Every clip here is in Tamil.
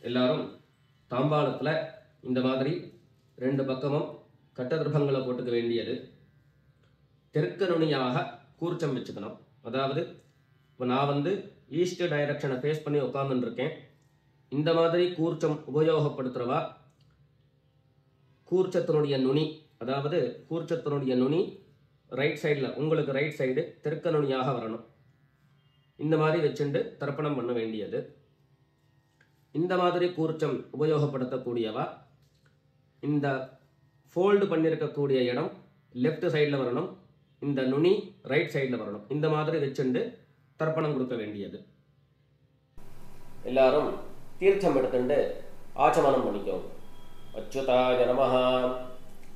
எல்லாரும் தாம்பாளத்தில் இந்த மாதிரி ரெண்டு பக்கமும் கட்டதிர்பங்களை போட்டுக்க வேண்டியது. தெற்கு நுனியாக கூர்ச்சம் வச்சுக்கணும். அதாவது இப்போ நான் ஈஸ்ட் டைரக்ஷனை ஃபேஸ் பண்ணி உட்காந்துட்டு இருக்கேன். இந்த மாதிரி கூர்ச்சம் உபயோகப்படுத்துகிறவா கூர்ச்சத்தினுடைய நுனி, அதாவது கூர்ச்சத்தினுடைய நுனி ரைட் சைடில், உங்களுக்கு ரைட் சைடு தெற்கு நுனியாக வரணும். இந்த மாதிரி வச்சுட்டு தர்ப்பணம் பண்ண வேண்டியது. இந்த மாதிரி கூர்ச்சம் உபயோகப்படுத்தக்கூடியவா இந்த ஃபோல்டு பண்ணியிருக்கக்கூடிய இடம் லெஃப்ட் சைடில் வரணும், இந்த நுனி ரைட் சைடில் வரணும். இந்த மாதிரி வச்சுட்டு தர்ப்பணம் கொடுக்க வேண்டியது. எல்லாரும் தீர்த்தம் எடுத்துட்டு ஆச்சமனம் பண்ணிக்கோங்க. அச்சுதாய நமஹ,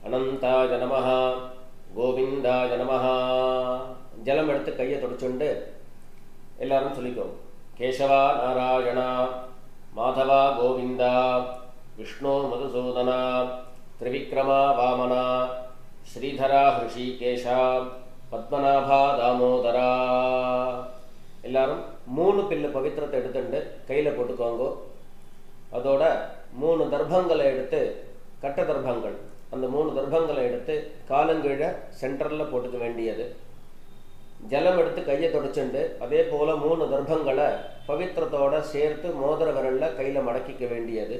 அனந்தாய நமஹ, கோவிந்தாய நமஹ. ஜலம் எடுத்து கையை தொடச்சுண்டு எல்லாரும் சொல்லிக்கோங்க. கேசவா நாராயணா, மாதவா கோவிந்தா, விஷ்ணு மதுசூதனா, திரிவிக்ரமா வாமனா, ஸ்ரீதரா ஹிருஷிகேஷா, பத்மநாபா தாமோதரா. எல்லாரும் 3 பில்லு பவித்திரத்தை எடுத்துட்டு கையில் போட்டுக்கோங்க. அதோட 3 தர்ப்பங்களை எடுத்து, கட்ட தர்ப்பங்கள், அந்த 3 தர்ப்பங்களை எடுத்து காலங்கீழ சென்டரில் போட்டுக்க வேண்டியது. ஜலம் எடுத்து கையை தொடச்சுண்டு அதே போல் 3 தர்ப்பங்களை பவித்திரத்தோட சேர்த்து மோதிர விரலில் கையில் மடக்கிக்க வேண்டியது.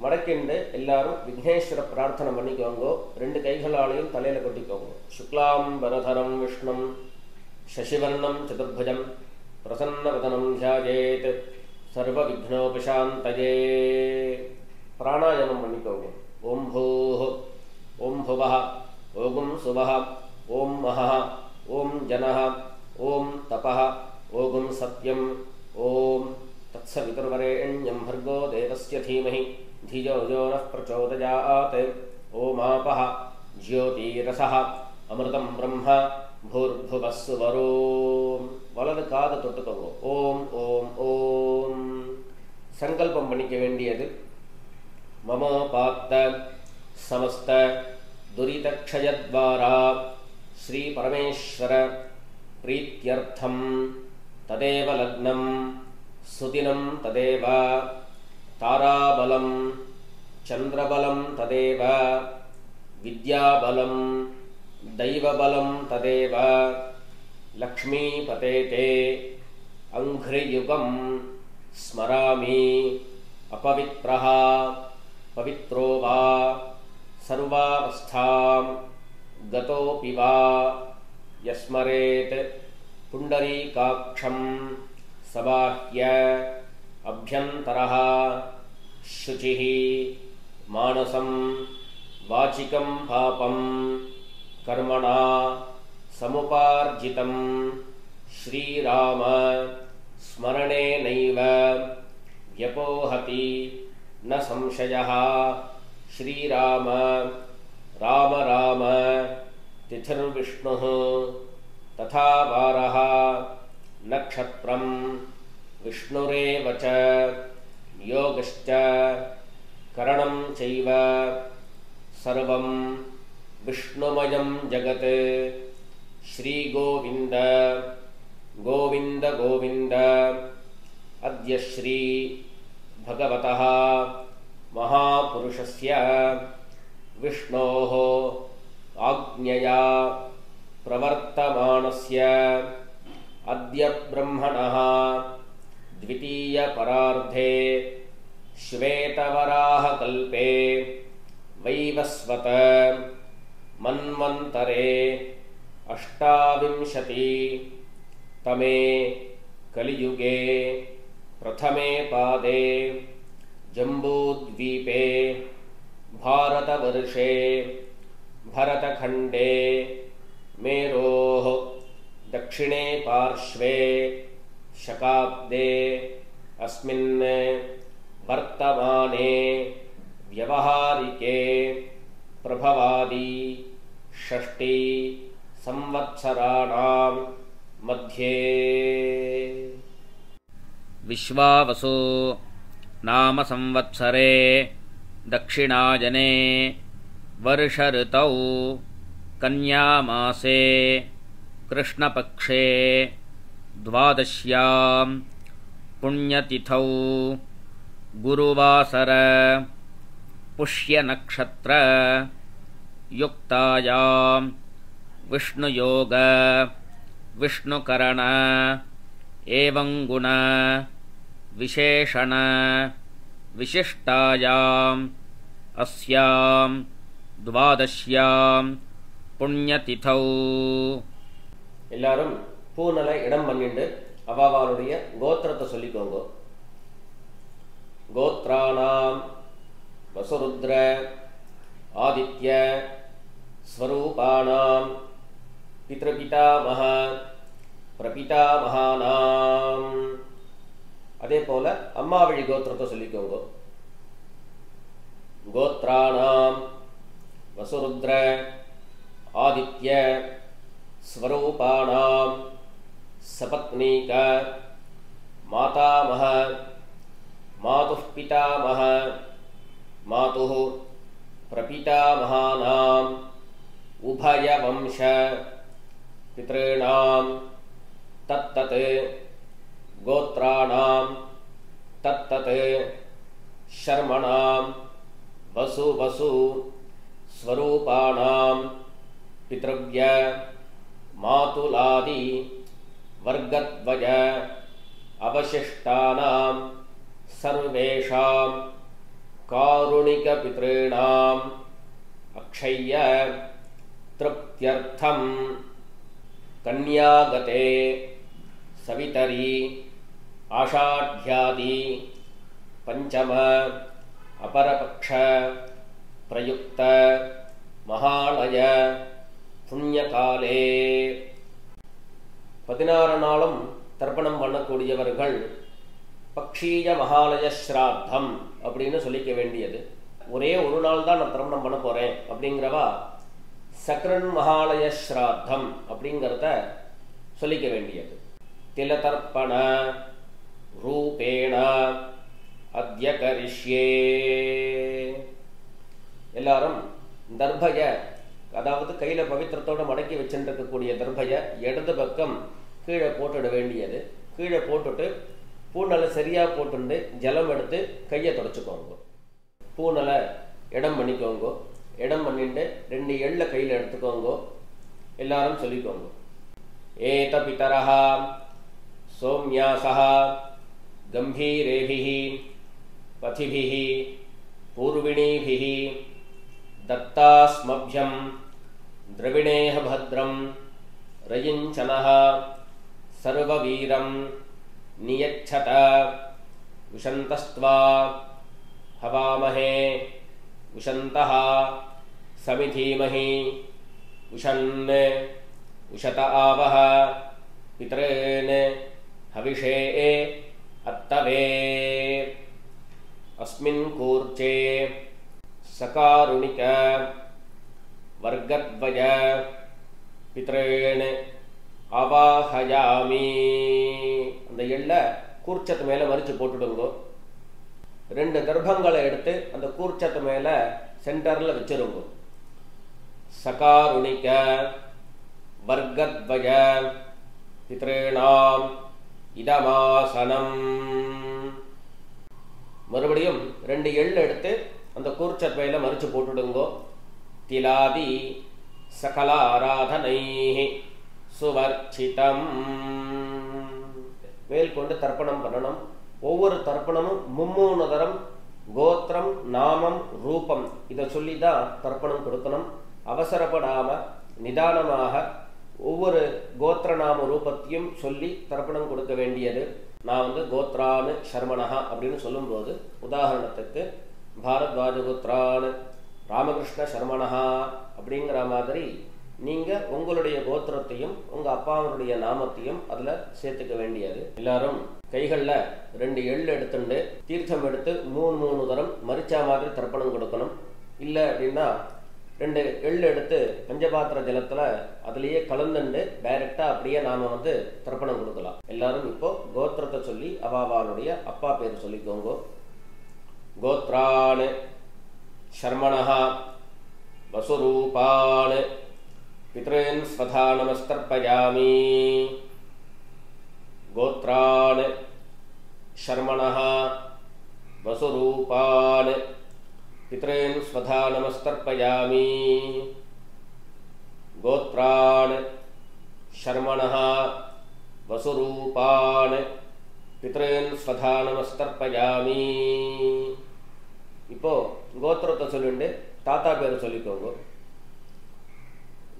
மடக்கிண்டு எல்லாரும் விக்னேஸ்வர பிரார்த்தனை பண்ணிக்கோங்க. 2 கைகளாலையும் தலையில் கொட்டிக்கோங்க. சுக்லாம் பரதரம் விஷ்ணும் சசிவர்ணம் சதுர்புஜம் பிரசன்னவதனம் தியாயேத் சர்வ விக்னோபிசாந்தயே. பிராணாயாமம் பண்ணிக்கோங்க. ஓம் பூஹ், ஓம் புவஹ, ஓம் சுவஹ, ஓம் மஹஹ, ஓம் ஜனஹ, ஓம் தபஹ, ஓம் சத்யம், ஓம் தத்சவிதுர்வரேண்யம் भर्गो देवस्य धीमहि धियो यो नः प्रचोदयात्. ओमापः ज्योतिरसः अमृतं ब्रह्म भूर्भुवः सुवरो. வலது காது தொட்டுக்கோங்க. ஓம் ஓம் ஓம். சங்கல்பம் பண்ணிக்க வேண்டியது. மமோபாத்த சமஸ்த துரிதக்ஷயத்வாரா ஸ்ரீ பரமேஸ்வர பிரீத்யர்த்தம் ததேவ லக்னம் சுதினம் ததேவ தாராபலம் சந்திரபலம் ததேவ வித்யாபலம் தைவபலம் ததேவ லக்ஷ்மீபதேதே அங்க்ரியுகம் ஸ்மராமி அபவித்ரஹ பவித்ரோ வா சர்வாவஸ்தாம் கதோபி வா யஸ்மரேத் புண்டரீகாக்ஷம் சபாஹ்ய அப்யந்தரஹ சுசிஹ மானசம் வாசிகம் பாபம் கர்மணா சமுபார்ஜிதம் ஸ்ரீராம ஸ்மரணேனைவ வ்யபோஹதி ந சம்சயः. ஸ்ரீராம ராம ராம திதிர்விஷ்ணுः ததா வாரः நக்ஷத்ரம் விஷ்ணுரேவ ச யோகஸ்ச கரணம் சைவ சர்வம் விஷ்ணுமயம் ஜகத். ஸ்ரீ கோவிந்த கோவிந்த கோவிந்த. அத்ய ஸ்ரீ பகவதः மகாபுருஷஸ்ய விஷ்ணோः ஆக்ஞயா பிரவர்த்தமானஸ்ய அத்ய பிரம்மணः द्वितीय परार्धे श्वेतवराह कल्पे वैवस्वत मन्वन्तरे अष्टाविंशति तमे कलियुगे प्रथमे पादे जम्बूद्वीपे भारतवर्षे भरतखण्डे मेरोः दक्षिणे पार्श्वे शकाब्दे अस्मिन् वर्तमाने व्यवहारिके प्रभवादि षष्टि संवत्सराणां मध्ये. विश्वावसु नाम संवत्सरे दक्षिणायने वर्षऋतौ कन्यामासे कृष्णपक्षे द्वादश्यां पुण्यतिथौ गुरुवासर पुष्यनक्षत्र युक्तायां विष्णुयोग विष्णुकरण एवं गुण विशेषण विशिष्टायाम् अस्यां द्वादश्यां पुण्यतिथौ எல்லாரும் பூநல இடம் பண்ணிட்டு அவாவாளுடைய கோத்திரத்தை சொல்லிக்கோங்க. கோத்ராணாம் வசுருத்ர ஆதித்ய ஸ்வரூபாணாம் பித்ருபிதாமஹ பிரபிதாமஹானாம். அதே போல அம்மாவழி கோத்திரத்தை சொல்லிக்கோங்க. கோத்ராணாம் வசுருத்ர ஆதித்ய ஸ்வரூபாணாம் சபத்னீக மாதாமஹ மாதுः பிதாமஹ மாதுः பிரபிதாமஹானாம் உபயவம்ச பித்ருணாம் தத்தத் கோத்ராணாம் தத்தத் ஷர்மணாம் வசு வசு ஸ்வரூபாணாம் பித்ருவ்ய மாதுலாதி வர்க்கத்வய அவசிஷ்டானாம் சர்வேஷாம் காருணிக பித்ருணாம் அக்ஷய்ய திருப்த்யர்த்தம் கன்யாகதே சவிதரி ஆஷாಢ்யாதி பஞ்சம அபரபக்ஷ பிரயுக்த மகாலய புண்ணியகாலே 16 நாளும் தர்ப்பணம் பண்ணக்கூடியவர்கள் பக்ஷீய மகாலய ஸ்ராத்தம் அப்படின்னு சொல்லிக்க வேண்டியது. ஒரே ஒரு நாள் தான் நான் தர்ப்பணம் பண்ண போறேன் அப்படிங்கிறவா சக்ரன் மகாலய ஸ்ராத்தம் அப்படிங்கிறத சொல்லிக்க வேண்டியது. திலதர்ப்பண ரூபேண அத்ய கரிஷ்யே. எல்லாரும் தர்பய, அதாவது கையில பவித்திரத்தோட மடக்கி வச்சுருக்கக்கூடிய தர்பய இடது பக்கம் கீழே போட்டுட வேண்டியது. கீழே போட்டுட்டு பூநலை சரியா போட்டுண்டு ஜலம் எடுத்து கையை தொடச்சுக்கோங்க. பூநலை இடம் பண்ணிக்கோங்க. இடம் பண்ணிட்டு 2 எள்ள கையில் எடுத்துக்கோங்க. எல்லாரும் சொல்லிக்கோங்க. ஏத பிதரஹ சோம்யாசஹ கம்பீரேபிஹி பதிபிஹி பூர்விணீபிஹி தத்தாஸ்மப்யம் திரவிணேஹ பத்ரம் ரயிஞ்சனஹ சர்வவீரம் நியச்சத விஷந்தஸ்த்வா ஹவாமஹே விஷந்தஹ சமிதீமஹி விஷன் விஷத ஆவஹ பித்ரேன் ஹவிஷே அத்தவே. அஸ்மின் கூர்ச்சே சகாருணிக வர்க்கத்வய பித்ரேன் அவாஹயாமி. அந்த எள்ள கூர்ச்சத்து மேல மறிச்சு போட்டுடுங்க. 2 தர்ப்பங்களை எடுத்து அந்த கூர்ச்சத்து மேல சென்டர்ல வச்சிருங்க. சகாருணிக வர்க்கத்வய பித்ரேணாம் இதமாசனம். மறுபடியும் 2 எள் எடுத்து அந்த கூர்ச்சத்து மேல மறிச்சு போட்டுடுங்க. திலாதி சகல ஆராதனைஹி சுவர்ச்சிதம். மேல் கொண்டு தர்ப்பணம் பண்ணணும். ஒவ்வொரு தர்ப்பணமும் 3 தரம் கோத்திரம் நாமம் ரூபம் இதை சொல்லி தான் தர்ப்பணம் கொடுக்கணும். அவசரப்படாம நிதானமாக ஒவ்வொரு கோத்திர நாம ரூபத்தையும் சொல்லி தர்ப்பணம் கொடுக்க வேண்டியது. நான் கோத்ரானு சர்மணஹா அப்படின்னு சொல்லும்போது, உதாரணத்துக்கு பாரத்வாஜ கோத்ரானு ராமகிருஷ்ண சர்மணஹா அப்படிங்கிற மாதிரி நீங்க உங்களுடைய கோத்திரத்தையும் உங்க அப்பாவுடைய நாமத்தையும் அதுல சேர்த்துக்க வேண்டியது. எல்லாரும் கைகள்ல 2 எள் எடுத்துட்டு தீர்த்தம் எடுத்து 3 தரம் மரிச்சா மாதிரி தர்ப்பணம் கொடுக்கணும். இல்லை அப்படின்னா 2 எள் எடுத்து பஞ்சபாத்திர ஜலத்துல அதுலயே கலந்துண்டு டைரக்டா அப்படியே நாம தர்ப்பணம் கொடுக்கலாம். எல்லாரும் இப்போ கோத்திரத்தை சொல்லி அவாவாளுடைய அப்பா பேர் சொல்லிக்கோங்க. கோத்ரான் சர்மணஹா வசுரூபான் பித்ரேன் ஸ்வதா நமஸ்தர்ப்பயாமி. கோத்ரான் சர்மணஹா वसुरूपान् पितॄन् स्वधा नमस्तर्पयामि गोत्रान् शर्मणः वसुरूपान् पितॄन् स्वधा नमस्तर्पयामि இப்போ கோத்திரத்தை சொல்லிட்டு தாத்தா பேர் சொல்லிக்கோங்க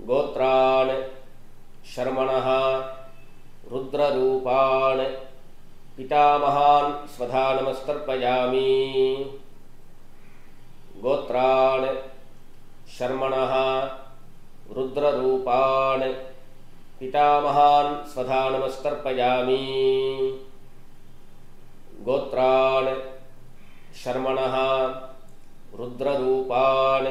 गोत्रान् शर्मणः रुद्ररूपान् पितामहान् स्वधा नमस्तर्पयामि गोत्रान् शर्मणः रुद्ररूपान् पितामहान् स्वधा नमस्तर्पयामि गोत्रान् शर्मणः रुद्ररूपान्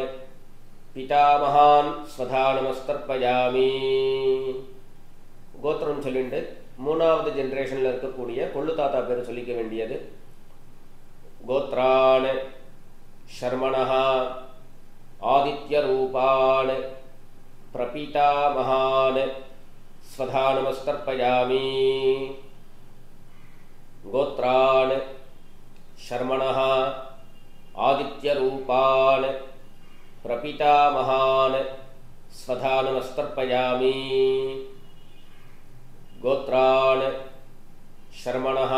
पितामहान् स्वधा नमस्तर्पयामि கோத்திரம் சொல்லிட்டு மூணாவது ஜெனரேஷன்ல இருக்கக்கூடிய கொள்ளு தாத்தா பேர் சொல்லிக்க வேண்டியது கோத்ரான் शर्मणः आदित्य रूपान् प्रपितामहान् स्वधा नमस्तर्पयामि गोत्रान् शर्मणः आदित्य रूपान् प्रपितामहान् स्वधा नमस्तर्पयामि गोत्रान् शर्मणः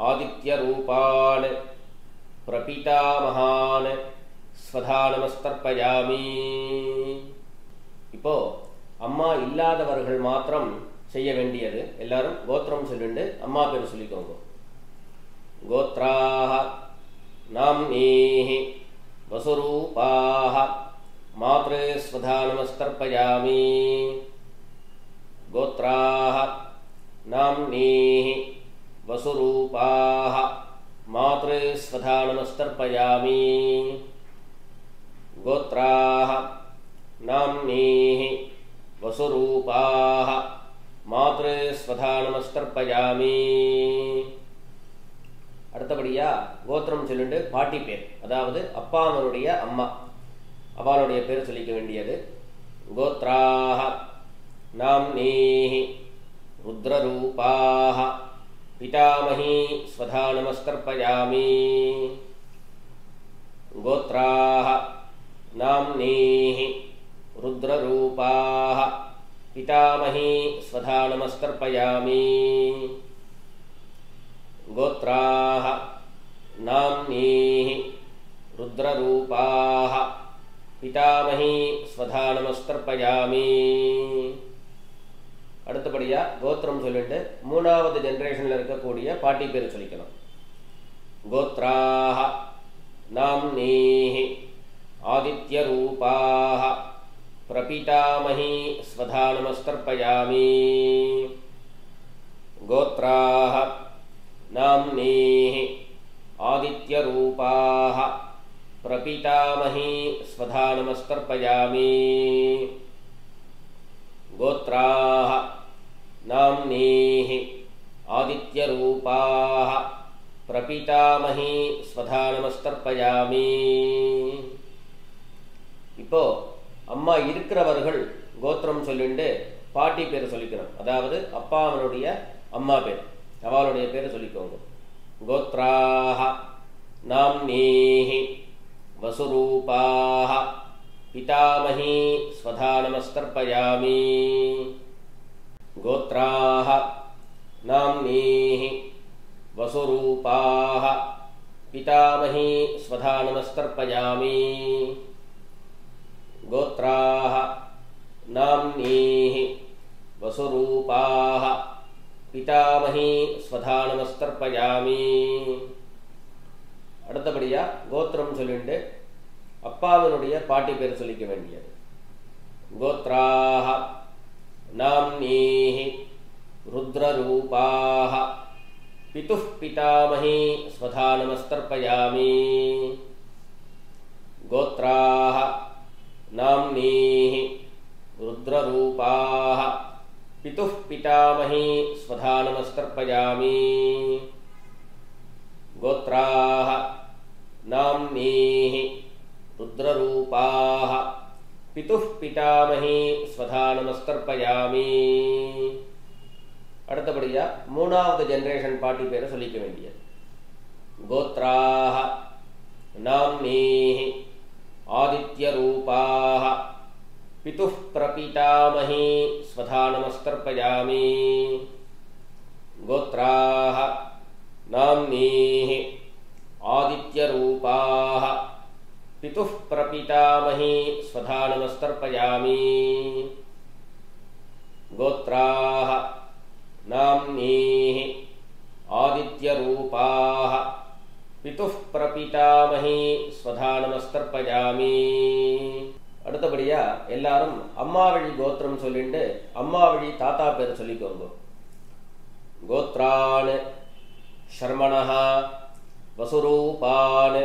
आदित्य रूपान् प्रपितामहान् स्वधा नमस्तर्पयामि இப்போ அம்மா இல்லாதவர்கள் மாத்திரம் செய்ய வேண்டியது எல்லாரும் கோத்திரம் சொல்லிட்டு அம்மா பேர் சொல்லிக்கோங்க கோத்ராஹ நாம்னீஹி वसुरूपाः मात्रे स्वधा नमस्तर्पयामि गोत्राः नाम्नीः वसुरूपाः मात्रे स्वधा नमस्तर्पयामि गोत्राः नाम्नीः वसुरूपाः मात्रे स्वधा नमस्तर्पयामि அடுத்தபடியா கோத்திரம் சொல்லிட்டு பாட்டி பேர் அதாவது அப்பாவனுடைய அம்மா அவளுடைய பேர் சொல்லிக்க வேண்டியது கோத்ராஹ நாம்னீஹி ருத்ரரூபாஹ பிதாமஹி ஸ்வதா நமஸ்தர்ப்பயாமி கோத்ராஹ நாம்னீஹி ருத்ரரூபாஹ பிதாமஹி ஸ்வதா நமஸ்தர்ப்பயாமி गोत्राः नाम्नीः रुद्ररूपाः पितामही स्वधा नमस्तर्पयामि அடுத்தபடியா கோத்திரம் சொல்லிட்டு மூணாவது ஜெனரேஷன்ல இருக்கக்கூடிய பாட்டி பேர் சொல்லிக்கணும் கோத்ராஹ நாம்னீஹி ஆதித்ய ரூபாஹ பிரபிதாமஹி ஸ்வதா நமஸ்தர்ப்பயாமி கோத்ராஹ नाम्नीः आदित्यरूपाः प्रपितामही स्वधा नमस्तर्पयामि गोत्राः नाम्नीः आदित्यरूपाः प्रपितामही स्वधा नमस्तर्पयामि இப்போ அம்மா இருக்கிறவர்கள் கோத்திரம் சொல்லிட்டு பாட்டி பேர் சொல்லிக்கணும் அதாவது அப்பாவனுடைய அம்மா பேர் அவளுடைய பேர் சொல்லிக்கோங்க கோத்ராஹ நாம்னீஹி வசுரூபாஹ பிதாமஹி ஸ்வதா நமஸ்தர்ப்பயாமி கோத்ராஹ நாம்னீஹி வசுரூபாஹ பிதாமஹி ஸ்வதா நமஸ்தர்ப்பயாமி கோத்ராஹ நாம்னீஹி வசுரூபாஹ पितामही स्वधा नमस्तर्पयामि அடுத்தபடியா கோத்திரம் சொல்லிட்டு அப்பாவனுடைய பாட்டி பேர் சொல்லிக்க வேண்டியது கோத்ராஹ நாம்னீஹி ருத்ரரூபாஹ पितुः पितामही स्वधा नमस्तर्पयामि गोत्राः नाम्नीः रुद्ररूपाः पितुः पितामही स्वधा नमस्तर्पयामि गोत्राः नाम्नीः रुद्ररूपाः पितुः पितामही स्वधा नमस्तर्पयामि அடுத்தபடியா மூணாவது ஜெனரேஷன் பாட்டி பேரை சொல்லிக்க வேண்டியது गोत्राः नाम्नीः आदित्यरूपाः पितुः प्रपितामही स्वधा नमस्तर्पयामि गोत्राः नाम्नीः आदित्यरूपाः पितुः प्रपितामही स्वधा नमस्तर्पयामि गोत्राः नाम्नीः आदित्यरूपाः पितुः प्रपितामही स्वधा नमस्तर्पयामि அடுத்தபடியா எல்லாரும் அம்மா வழி கோத்திரம் சொல்லிட்டு அம்மா வழி தாத்தா பேர் சொல்லிக்கோங்க கோத்ரான் शर्मणः वसुरूपान्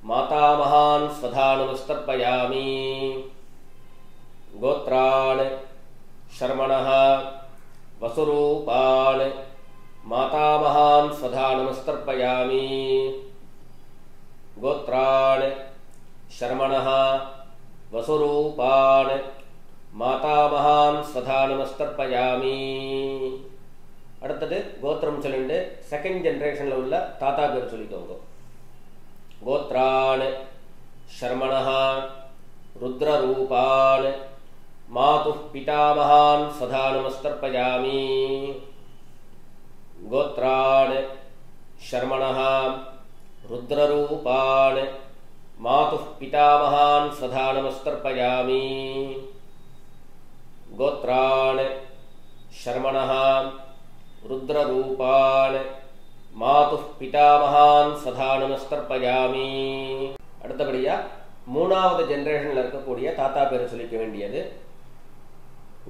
मातामहान् स्वधा नमस्तर्पयामि गोत्रान् शर्मणः वसुरूपान् मातामहान् स्वधा नमस्तर्पयामि गोत्रान् शर्मणः वसुरूपान् मातामहान् स्वधा नमस्तर्पयामि அடுத்தது கோத்திரம் சொல்லிட்டு செகண்ட் ஜெனரேஷன்ல உள்ள தாத்தா பேர் சொல்லிக்கோங்க கோத்ரான் शर्मणः रुद्ररूपान् मातुः पितामहान् स्वधा नमस्तर्पयामि गोत्रान् शर्मणः रुद्ररूपान् मातुः पितामहान् स्वधा नमस्तर्पयामि गोत्रान् शर्मणः रुद्ररूपान् मातुः पितामहान् स्वधा नमस्तर्पयामि அடுத்தபடியா மூணாவது ஜெனரேஷன்ல இருக்கக்கூடிய தாத்தா பேர் சொல்லிக்க வேண்டியது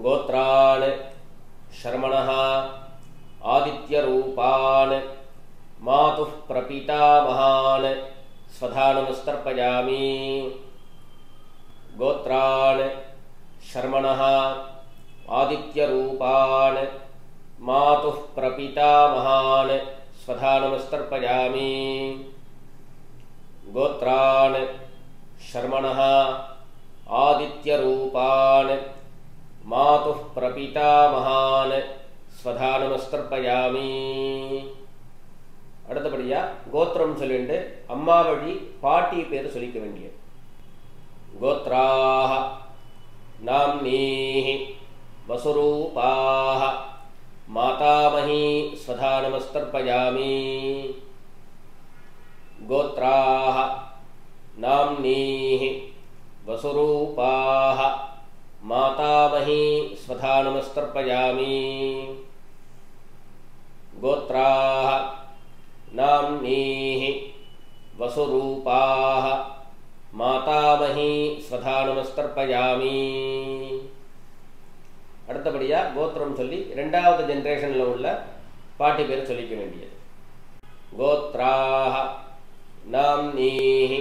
கோத்ரான் शर्मणः आदित्यरूपान् मातुः प्रपितामहान् स्वधा नमस्तर्पयामि गोत्रान् शर्मणः आदित्यरूपान् मातुः प्रपितामहान् स्वधा नमस्तर्पयामि गोत्रान् शर्मणः आदित्यरूपान् मातुः प्रपितामहान् स्वधा नमस्तर्पयामि அடுத்தபடியா கோத்திரம் சொல்லிட்டு அம்மா வழி பாட்டி பேர் சொல்லிக்க வேண்டியது கோத்ராः नाम्नीः वसुरूपाः मातामही स्वधा नमस्तर्पयामि गोत्राः नाम्नीः वसुरूपाः मातामही स्वधा नमस्तर्पयामि गोत्राः नाम्नीः वसुरूपाः मातामही स्वधा नमस्तर्पयामि அடுத்தபடியா கோத்திரம் சொல்லி இரண்டாவது ஜெனரேஷன்ல உள்ள பாட்டி பேர் சொல்லிக்க வேண்டியது கோத்ராः नाम्नीः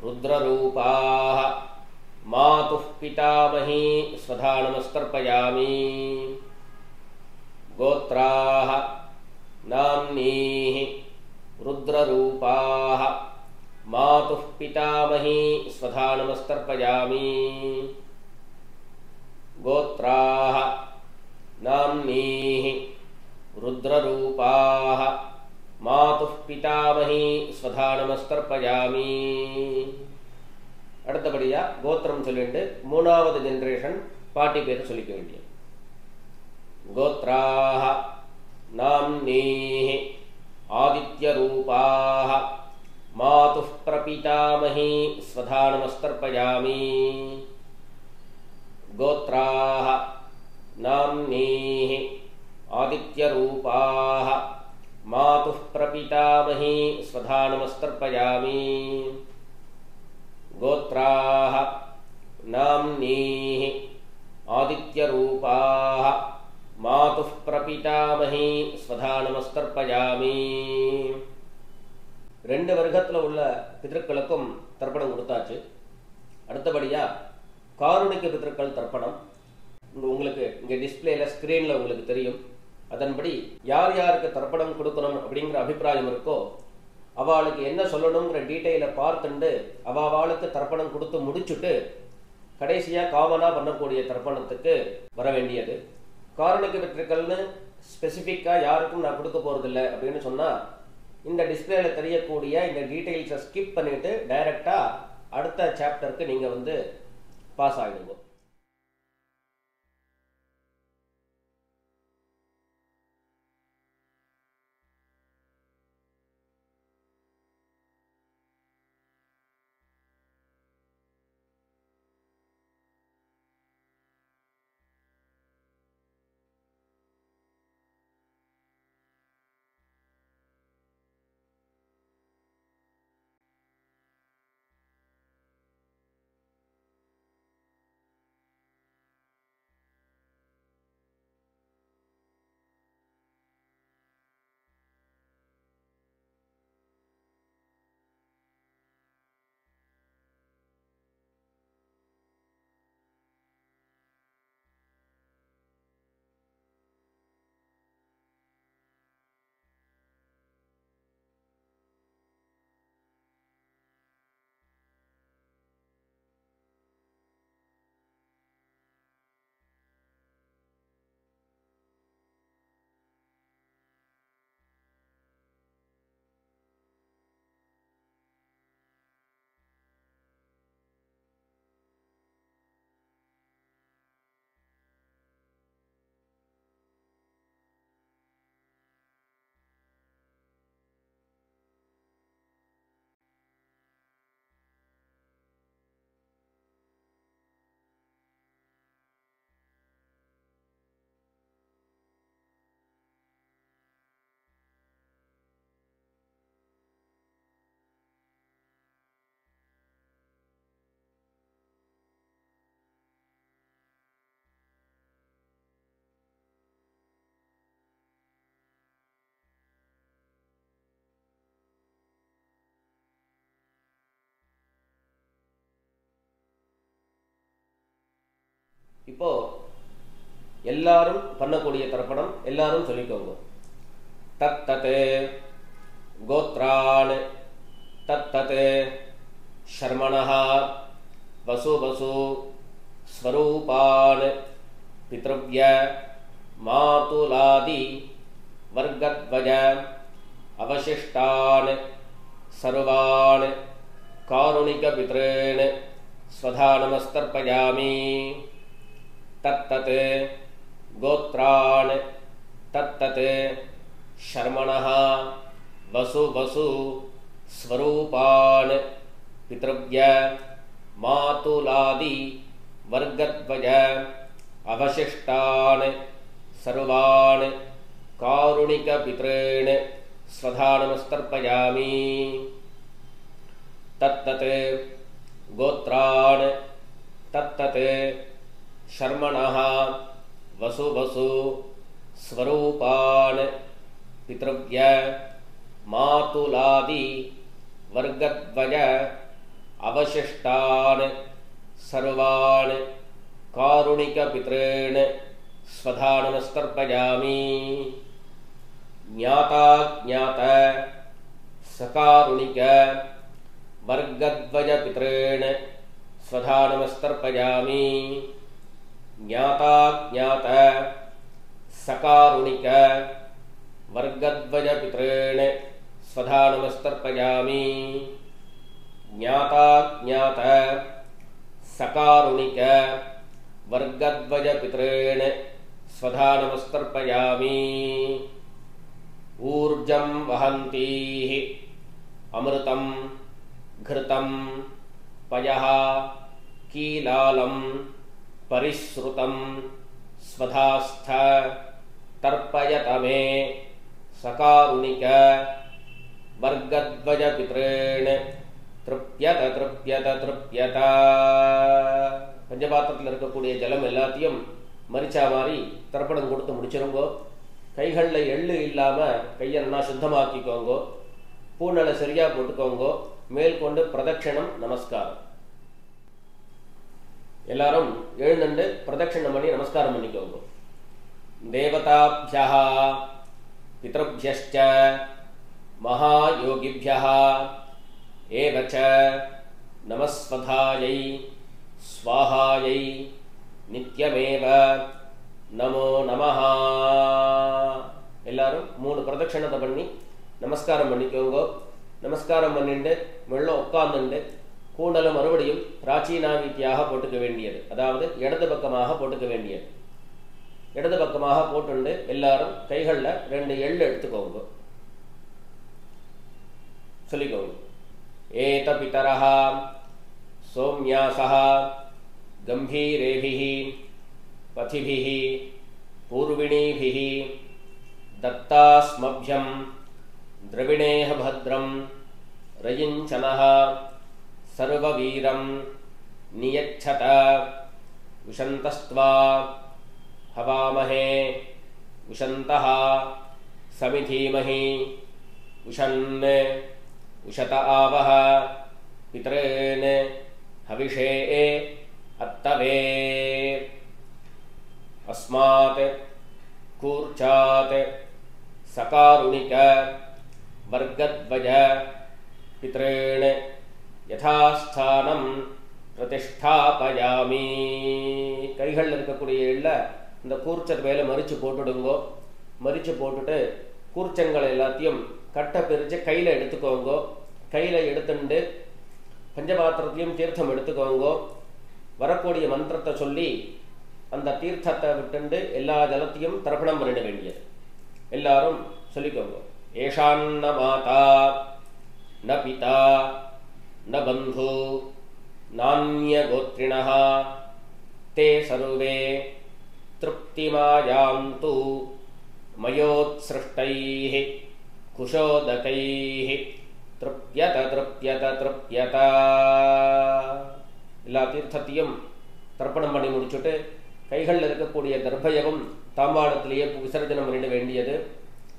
रुद्ररूपाः मातुः पितामही स्वधा नमस्तर्पयामि गोत्राः नाम्नीः रुद्ररूपाः मातुः पितामही स्वधा नमस्तर्पयामि गोत्राः नाम्नीः रुद्ररूपाः मातुः पितामही स्वधा नमस्तर्पयामि அடுத்தபடியா கோத்திரம் சொல்லிட்டு மூணாவது ஜெனரேஷன் பாட்டி பேர் சொல்லிக்க வேண்டியது கோத்ராः नाम्नीः आदित्यरूपाः मातुः प्रपितामही स्वधा नमस्तर्पयामि गोत्राः नाम्नीः आदित्यरूपाः मातुः प्रपितामही स्वधा नमस्तर्पयामि गोत्राः नाम्नीः आदित्यरूपाः मातुः प्रपितामही स्वधा नमस्तर्पयामि ரெண்டு வர்க்கத்துல உள்ள பித்ருக்களுக்கும் தர்ப்பணம் கொடுத்தாச்சு. அடுத்தபடியா காருணிக பித்ருக்கள் தர்ப்பணம் உங்களுக்கு இங்க டிஸ்பிளேல ஸ்கிரீன்ல உங்களுக்கு தெரியும். அதன்படி யார் யாருக்கு தர்ப்பணம் கொடுக்கணும் அப்படிங்கிற அபிப்பிராயம் இருக்கோ அவளுக்கு என்ன சொல்லணுங்கிற டீட்டெயிலை பார்த்துண்டு அவளுக்கு தர்ப்பணம் கொடுத்து முடிச்சுட்டு கடைசியா காமனா பண்ணக்கூடிய தர்ப்பணத்துக்கு வர வேண்டியது. காருணிக பித்ருக்கள்னு ஸ்பெசிஃபிக்கா யாருக்கும் நான் கொடுக்க போறதில்லை அப்படின்னு சொன்னா இந்த டிஸ்பிளேல தெரியக்கூடிய இந்த டீட்டெயில்ஸை ஸ்கிப் பண்ணிவிட்டு டைரெக்டாக அடுத்த சாப்டருக்கு நீங்கள் வந்து பாஸ் ஆகிடுங்க. இப்போ எல்லாரும் பண்ணக்கூடிய தர்ப்பணம் எல்லாரும் சொல்லிக்கோங்க. தத்தத் கோத்ரான் தத்தத் ஷர்மணஹ வசு வசு ஸ்வரூபான் பித்ருவ்ய மாதுலாதி வர்கத்வஜ அவசிஷ்டான் சர்வான் காருணிக பித்ரேன் ஸ்வதானமஸ்தர்ப்பயாமி. தத்தத் கோத்ரான் தத்தத் ஷர்மணஹ வசு வசு ஸ்வரூபான் பித்ருவ்ய மாதுலாதி வர்கத்வஜ அவசிஷ்டான் சர்வான் காருணிக பித்ரேன் ஸ்வதானமஸ்தர்ப்பயாமி. தத்தத் கோத்ரான் தத்தத் ஷர்மணஹ வசு வசு ஸ்வரூபான் பித்ருவ்ய மாதுலாதி வர்கத்வஜ அவசிஷ்டான் சர்வான் காருணிக பித்ரேன் ஸ்வதானமஸ்தர்ப்பயாமி. ஞாதா ஞாத சகாருணிக வர்கத்வஜ பித்ரேன் ஸ்வதானமஸ்தர்ப்பயாமி. ஞாதா ஞாத சகாருணிக வர்கத்வஜ பித்ரேன் ஸ்வதானமஸ்தர்ப்பயாமி. ஞாதா ஞாத சகாருணிக வர்கத்வஜ பித்ரேன் ஸ்வதானமஸ்தர்ப்பயாமி. ஊர்ஜம் வஹந்தீஹி அமிர்தம் घृतं पयः कीलालं परिश्रुतं स्वधास्थ तर्पयत मे सकारुणिक वर्गद्वज पितॄन् तृप्यत तृप्यत तृप्यत. பஞ்சபாத்திரத்தில் இருக்கக்கூடிய ஜலம் எல்லாத்தையும் மரிச்சா மாதிரி தர்ப்பணம் கொடுத்து முடிச்சிருங்கோ. கைகளில் எள்ளு இல்லாமல் கையை நல்லா சுத்தமாக்கிக்கோங்கோ. பூனலை சரியாக போட்டுக்கோங்கோ. மேல் கொண்டு பிரதட்சணம் நமஸ்காரம். எல்லாரும் எழுந்துண்டு பிரதட்சணம் பண்ணி நமஸ்காரம் பண்ணிக்கோங்க. தேவதாப்யஹ பித்ருப்யஷ்ச மகாயோகிப்யஹ ஏவச நமஸ்வதாயை ஸ்வாஹாயை நித்யமேவ நமோ நமஹ. எல்லாரும் 3 பிரதட்சணத்தை பண்ணி நமஸ்காரம் பண்ணிக்கோங்க. நமஸ்காரம் பண்ணிட்டு மெல்ல உட்கார்ந்துண்டு கூண்டலை மறுபடியும் பிராச்சீனாவீத்தியாக போட்டுக்க வேண்டியது, அதாவது இடது பக்கமாக போட்டுக்க வேண்டியது. இடது பக்கமாக போட்டுண்டு எல்லாரும் கைகளில் 2 எள்ளு எடுத்துக்கோங்க. சொல்லிக்கோங்க. ஏத பிதரஹ சோம்யாசஹ கம்பீரேபிஹி பதிபிஹி பூர்விணீபிஹி தத்தாஸ்மப்யம் திரவிணேஹ பத்ரம் ரயிஞ்சனஹ சர்வவீரம் நியச்சத விஷந்தஸ்த்வா ஹவாமஹே விஷந்தஹ சமிதீமஹி விஷன் உஷத ஆவஹ பித்ரேன் ஹவிஷே அத்தவே அஸ்மாத் கூர்ச்சாத் சகாருணிக வர்க்கத்வய பித்ரேன் யதாஸ்தானம் பிரதிஷ்டாபயாமி. கைகளில் இருக்கக்கூடிய எள்ள இந்த கூர்ச்சர் மேலே மறித்து போட்டுடுங்கோ. மறித்து போட்டுட்டு கூர்ச்சங்களை எல்லாத்தையும் கட்டை பிரித்து கையில் எடுத்துக்கோங்கோ. கையில் எடுத்துட்டு பஞ்சபாத்திரத்தையும் தீர்த்தம் எடுத்துக்கோங்கோ. வரக்கூடிய மந்திரத்தை சொல்லி அந்த தீர்த்தத்தை விட்டுண்டு எல்லா ஜலத்தையும் தர்ப்பணம் பண்ணிட வேண்டியது. எல்லாரும் சொல்லிக்கோங்க. ஏஷான்ன மாதா ந பிதா ந பந்து நான்ய கோத்ரிணஹ தே சர்வே திருப்திமாயாந்து மயோத்ஸ்ருஷ்டைஹ குஷோதகைஹ திருப்யத திருப்யத திருப்யத. எல்லா தீர்த்தத்தையும் தர்ப்பணம் பண்ணி முடிச்சுட்டு கைகளில் இருக்கக்கூடிய கர்ப்பயகம் தாம்பாளத்திலேயே விசர்ஜனம் பண்ணிட வேண்டியது.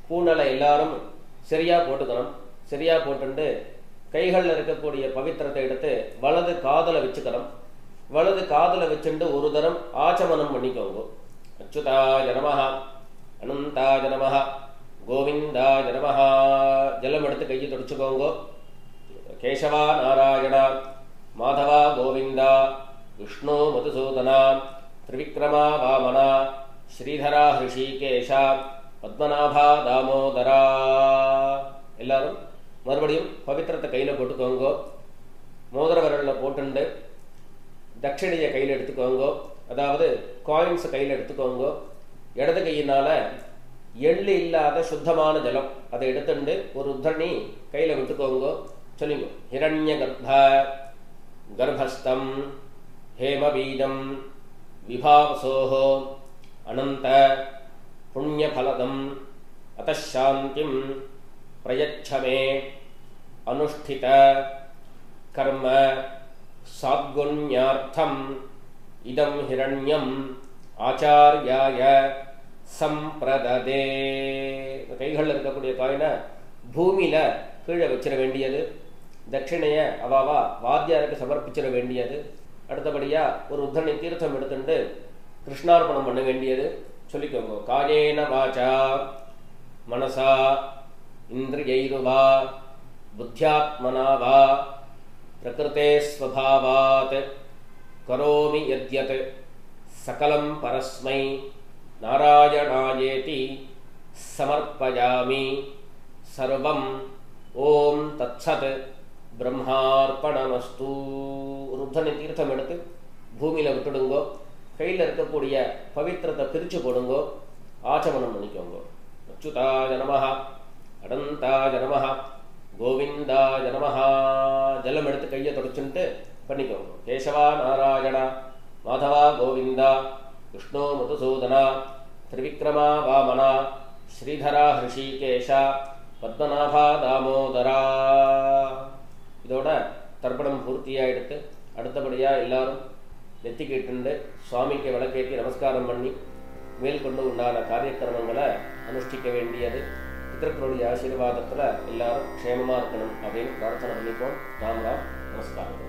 பூனலை எல்லாரும் சரியா போட்டுக்கணும். சரியா போட்டுண்டு கைகளில் இருக்கக்கூடிய பவித்திரத்தை எடுத்து வலது காதலை வச்சுக்கணும். வலது காதலை வச்சுட்டு ஒரு தரம் ஆச்சமனம் பண்ணிக்கோங்க. அச்சுதாய நமஹ அனந்தாய நமஹ கோவிந்தாய நமஹ. ஜலம் எடுத்து கையை தொடச்சுக்கோங்க. கேசவா நாராயணா மாதவா கோவிந்தா விஷ்ணு மதுசூதனா திரிவிக்ரமா வாமனா ஸ்ரீதரா ஹிருஷிகேஷா பத்மநாபா தாமோதரா. எல்லாரும் மறுபடியும் பவித்திரத்தை கையில் போட்டுக்கோங்க. மோதிர விரலில் போட்டுண்டு தட்சிணையை கையில் எடுத்துக்கோங்க, அதாவது காயின்ஸை கையில் எடுத்துக்கோங்க. இடது கையினால் எள்ளு இல்லாத சுத்தமான ஜலம் அதை எடுத்துண்டு ஒரு உத்தரணி கையில் விட்டுக்கோங்க. சொல்லுங்க. ஹிரண்ய கர்ப்ப கர்ப்பஸ்தம் ஹேமபீஜம் விபாவசோஹோ அனந்த புண்ணியபலதம் அத்தசாந்திம் பிரயச்சமே அனுஷ்டித கர்ம சாத்குண்யார்த்தம் இதம் ஹிரண்யம் ஆச்சார்யாய சம்பிரததே. கைகளில் இருக்கக்கூடிய காயினை பூமியில கீழே வச்சிட வேண்டியது. தட்சிணையை அவாவா வாத்தியாருக்கு சமர்ப்பிச்சிட வேண்டியது. அடுத்தபடியா ஒரு உத்தரணி தீர்த்தம் எடுத்துட்டு கிருஷ்ணார்ப்பணம் பண்ண வேண்டியது. சொல்லிக்கோங்க. காயேன வாசா மனசா இந்திரியைருவா புத்தியாத்மனா வா பிரகிருதே ஸ்வபாவாத் கரோமி யத்யத் சகலம் பரஸ்மை நாராயணாயேதி சமர்ப்பயாமி சர்வம் ஓம் தத்சத் பிரம்மார்ப்பணமஸ்து. ருத்தனை தீர்த்தம் எடுத்து பூமியில் விட்டுடுங்கோ. கையில் இருக்கக்கூடிய பவித்திரத்தை பிரித்து போடுங்கோ. ஆச்சமனம் பண்ணிக்கோங்க. அச்சுதாய நமஹ அனந்தாய நமஹ கோவிந்தாய நமஹ. ஜலம் எடுத்து கையை தொடச்சுட்டு பண்ணிக்கோங்க. கேசவா நாராயணா மாதவா கோவிந்தா விஷ்ணு மதுசூதனா திரிவிக்ரமா வாமனா ஸ்ரீதரா ஹிருஷிகேஷா பத்மநாபா தாமோதரா. இதோட தர்ப்பணம் பூர்த்தியாயிடுத்து. அடுத்தபடியாக எல்லாரும் நெத்தி கேட்டுண்டு சுவாமிக்கு விளக்கேற்றி நமஸ்காரம் பண்ணி மேற்கொண்டு உண்டான காரியக்கிரமங்களை அனுஷ்டிக்க வேண்டியது. பிதர்களுடைய ஆசீர்வாதத்தில் எல்லாரும் க்ஷேமமாக இருக்கணும் அப்படின்னு பிரார்த்தனை பண்ணிப்போம். ராம் ராம். நமஸ்காரம்.